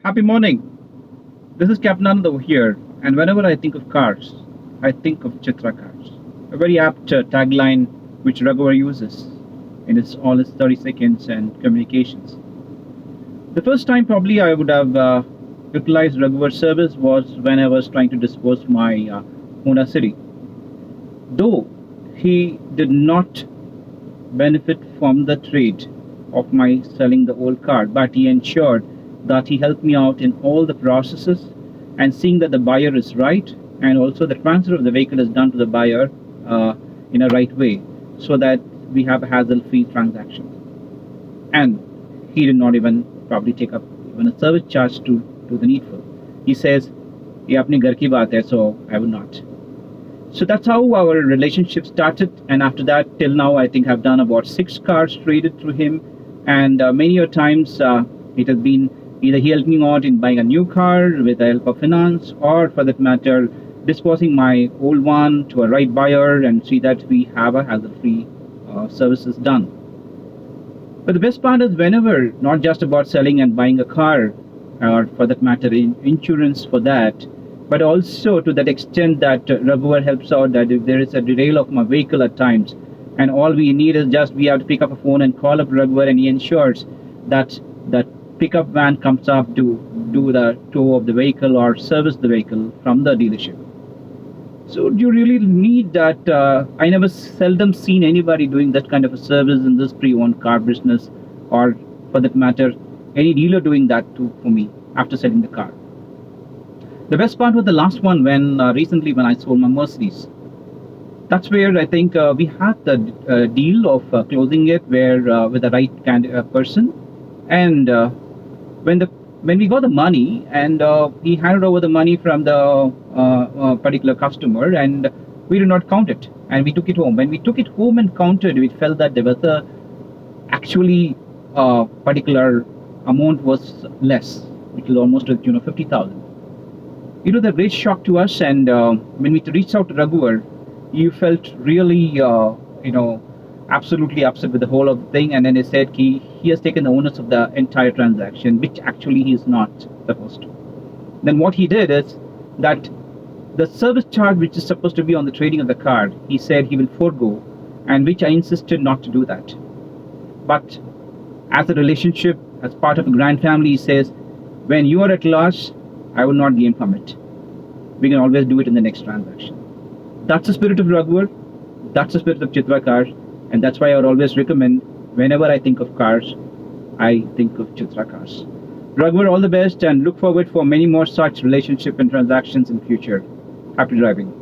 Happy morning. This is Captain Anand over here, and whenever I think of cars, I think of ChitraCars. A very apt tagline which Raghuvar uses in all his 30 seconds and communications. The first time probably I would have utilized Raghuvar's service was when I was trying to dispose my Honda City. Though he did not benefit from the trade of my selling the old car, but he ensured that he helped me out in all the processes and seeing that the buyer is right and also the transfer of the vehicle is done to the buyer in a right way so that we have a hassle-free transaction. And he did not even probably take up even a service charge to the needful. He says, "ये अपने घर की बात है, so I will not." So that's how our relationship started, and after that till now I think I've done about 6 cars traded through him, and many a times it has been either he helped me out in buying a new car with the help of finance, or for that matter disposing my old one to a right buyer and see that we have a hassle-free services done. But the best part is whenever, not just about selling and buying a car, or for that matter insurance for that, but also to that extent that Raghuvar helps out that if there is a derail of my vehicle at times, and all we need is just we have to pick up a phone and call up Raghuvar, and he ensures that that pickup van comes up to do the tow of the vehicle or service the vehicle from the dealership. So do you really need that? I never seldom seen anybody doing that kind of a service in this pre-owned car business, or for that matter, any dealer doing that for me after selling the car. The best part was the last one when recently when I sold my Mercedes. That's where I think we had the deal of closing it where with the right person, and when we got the money and he handed over the money from the particular customer, and we did not count it, and we took it home. When we took it home and counted, we felt that there was a actually particular amount was less, which was almost to the tune of 50,000. It was a great shock to us, and when we reached out to Raghuvar, you felt really, absolutely upset with the whole of the thing. And then he said he has taken the onus of the entire transaction, which actually he is not supposed to. Then what he did is that the service charge, which is supposed to be on the trading of the car, he said he will forego, and which I insisted not to do that. But as a relationship, as part of a grand family, he says, when you are at loss, I will not gain from it. We can always do it in the next transaction. That's the spirit of Raghuvar. That's the spirit of ChitraCars, and that's why I would always recommend whenever I think of cars, I think of ChitraCars. Raghuvar, all the best, and look forward for many more such relationship and transactions in future. Happy driving.